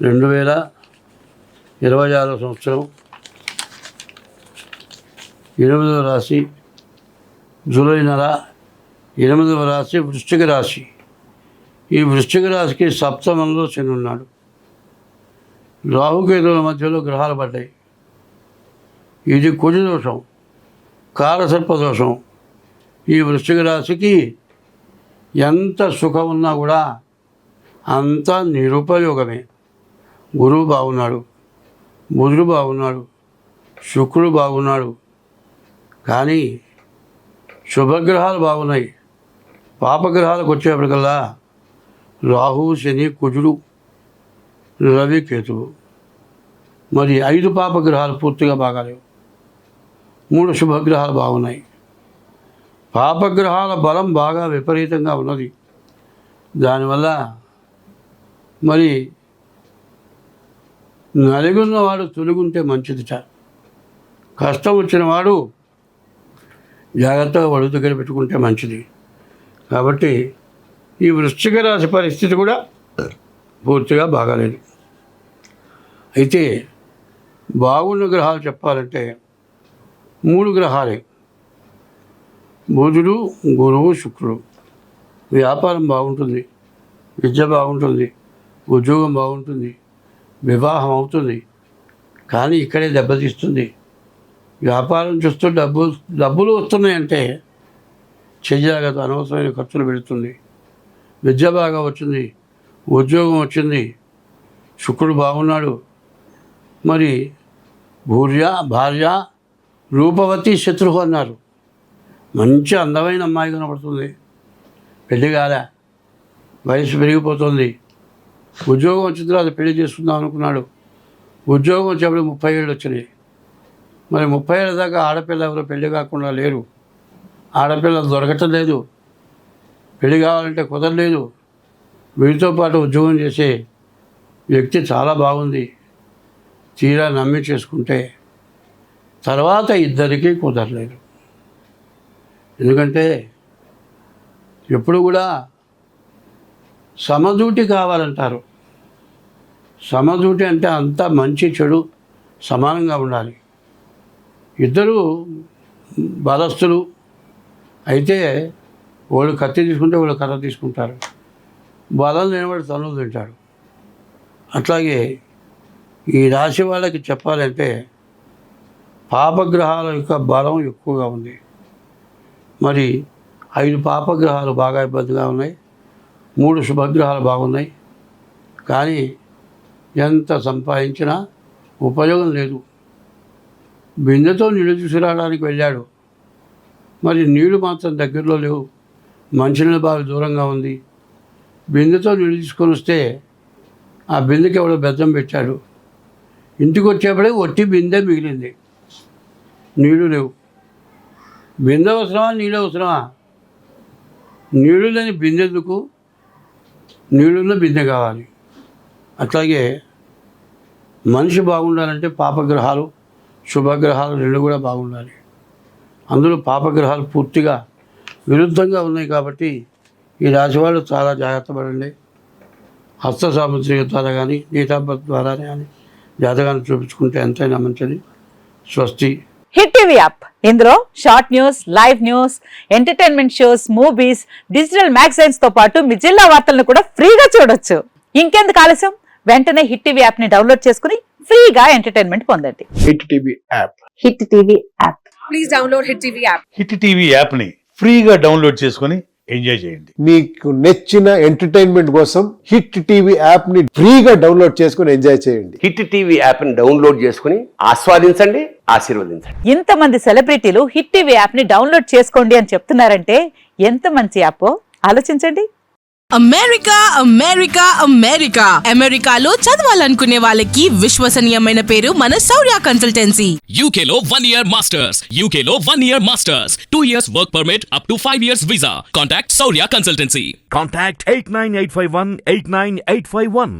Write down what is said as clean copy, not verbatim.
2026 సంవత్సరం 8వ రాశి జూలై నెల 8వ రాశి వృశ్చిక రాశి. ఈ వృశ్చిక రాశికి సప్తమంలో శని ఉన్నాడు. రాహుకేతువుల మధ్యలో గ్రహాలు పడ్డాయి. ఇది కుజ దోషం, కాలసర్ప దోషం. ఈ వృశ్చిక రాశికి ఎంత సుఖం ఉన్నా కూడా అంత నిరుపయోగమే. గురువు బాగున్నాడు, బుధుడు బాగున్నాడు, శుక్రుడు బాగున్నాడు, కానీ శుభగ్రహాలు బాగున్నాయి. పాపగ్రహాలకు వచ్చేప్పటికల్లా రాహు, శని, కుజుడు, రవి, కేతువు. మరి 5 పాపగ్రహాలు పూర్తిగా బాగాలేవు. 3 శుభగ్రహాలు బాగున్నాయి. పాపగ్రహాల బలం బాగా విపరీతంగా ఉన్నది. దానివల్ల మరి నలుగున్నవాడు తొలుగుంటే మంచిదిట. కష్టం వచ్చిన వాడు జాగ్రత్తగా వడు దగ్గర పెట్టుకుంటే మంచిది. కాబట్టి ఈ వృశ్చిక రాశి పరిస్థితి కూడా పూర్తిగా బాగాలేదు. అయితే బాగున్న గ్రహాలు చెప్పాలంటే 3 గ్రహాలే: బుధుడు, గురువు, శుక్రుడు. వ్యాపారం బాగుంటుంది, విద్య బాగుంటుంది, ఉద్యోగం బాగుంటుంది, వివాహం అవుతుంది. కానీ ఇక్కడే దెబ్బతీస్తుంది. వ్యాపారం చూస్తూ డబ్బులు వస్తున్నాయంటే చెయ్యగత అనవసరమైన ఖర్చులు పెడుతుంది. విద్య బాగా వచ్చింది, ఉద్యోగం వచ్చింది, శుక్రుడు బాగున్నాడు. మరి భార్య రూపవతి శత్రువు అన్నారు. మంచి అందమైన అమ్మాయి కనపడుతుంది, పెళ్లి కాలే, వయసు పెరిగిపోతుంది. ఉద్యోగం వచ్చిన తర్వాత పెళ్లి చేసుకుందాం అనుకున్నాడు. ఉద్యోగం వచ్చేప్పుడు 30 ఏళ్ళు వచ్చినాయి. మరి 30 ఏళ్ళ దాకా ఆడపిల్ల ఎవరో పెళ్లి కాకుండా లేరు. ఆడపిల్ల దొరకటం లేదు, పెళ్లి కావాలంటే కుదరలేదు. వీటితో పాటు ఉద్యోగం చేసే వ్యక్తి చాలా బాగుంది. తీరా నమ్మి చేసుకుంటే తర్వాత ఇద్దరికీ కుదరలేదు. ఎందుకంటే ఎప్పుడు కూడా సమదూటి కావాలంటారు. సమదూటి అంటే అంతా మంచి చెడు సమానంగా ఉండాలి. ఇద్దరు బలస్తులు అయితే వాళ్ళు కత్తి తీసుకుంటే వాళ్ళు కర్ర తీసుకుంటారు. బలం లేనివాడు తనులు తింటాడు. అట్లాగే ఈ రాశి వాళ్ళకి చెప్పాలంటే పాపగ్రహాల యొక్క బలం ఎక్కువగా ఉంది. మరి 5 పాపగ్రహాలు బాగా ఇబ్బందిగా ఉన్నాయి, 3 శుభగ్రహాలు బాగున్నాయి. కానీ ఎంత సంపాదించినా ఉపయోగం లేదు. బిందెతో నీళ్ళు తీసుకురావడానికి వెళ్ళాడు, మరి నీళ్లు మాత్రం దగ్గరలో లేవు. మంచినీళ్ళ బావి దూరంగా ఉంది. బిందెతో నీళ్ళు తీసుకొని వస్తే ఆ బిందెకి ఎవడో బెద్దం పెట్టాడు. ఇంటికి వచ్చేప్పటికి ఒట్టి బిందె మిగిలింది, నీళ్లు లేవు. బిందె అవసరమా, నీళ్ళు అవసరమా? నీళ్లు లేని బిందెందుకు? నీళ్ళున్న బిందె కావాలి. అట్లాగే మనిషి బాగుండాలంటే పాపగ్రహాలు, శుభగ్రహాలు 2 కూడా బాగుండాలి. అందులో పాపగ్రహాలు పూర్తిగా విరుద్ధంగా ఉన్నాయి. కాబట్టి ఈ రాశి వాళ్ళు చాలా జాగ్రత్త పడండి. హస్త సాముద్రిక ద్వారా కానీ, డేట్ ఆఫ్ బర్త్ ద్వారా కానీ జాతకాన్ని చూపించుకుంటే ఎంతైనా మంచిది. స్వస్తి. హిట్ టీవీ యాప్, ఇందులో short news, live news, entertainment shows, movies, digital magazines తో పాటు మీ జిల్లా వార్తలను కూడా ఫ్రీగా చూడొచ్చు. ఇంకెందుకు ఆలస్యం, వెంటనే హిట్ టీవీ యాప్ ని డౌన్లోడ్ చేసుకుని ఫ్రీగా ఎంటర్టైన్మెంట్ పొందండి. Hit TV app, hit TV app, please download hit TV app. Hit TV app ని ఫ్రీగా డౌన్లోడ్ చేసుకుని ఎంజాయ్ చేయండి. మీకు నచ్చిన ఎంటర్టైన్మెంట్ కోసం హిట్ టీవీ యాప్ ని ఫ్రీగా డౌన్లోడ్ చేసుకుని ఎంజాయ్ చేయండి. హిట్ టీవీ యాప్ ని డౌన్లోడ్ చేసుకుని ఆస్వాదించండి, ఆశీర్వదించండి. ఇంతమంది సెలబ్రిటీలు హిట్ టీవీ యాప్ ని డౌన్లోడ్ చేసుకోండి అని చెప్తున్నారంటే ఎంత మంచి యాప్ ఆలోచించండి. అమెరికా అమెరికా అమెరికా అమెరికాలో చదవాలనుకునే వాళ్ళకి విశ్వసనీయమైన పేరు మన శౌర్య కన్సల్టెన్సీ. UK లో 1 year masters, UK లో 1 year masters, 2 years work permit up to 5 years visa. Contact Saurya Consultancy. Contact 89851 89851.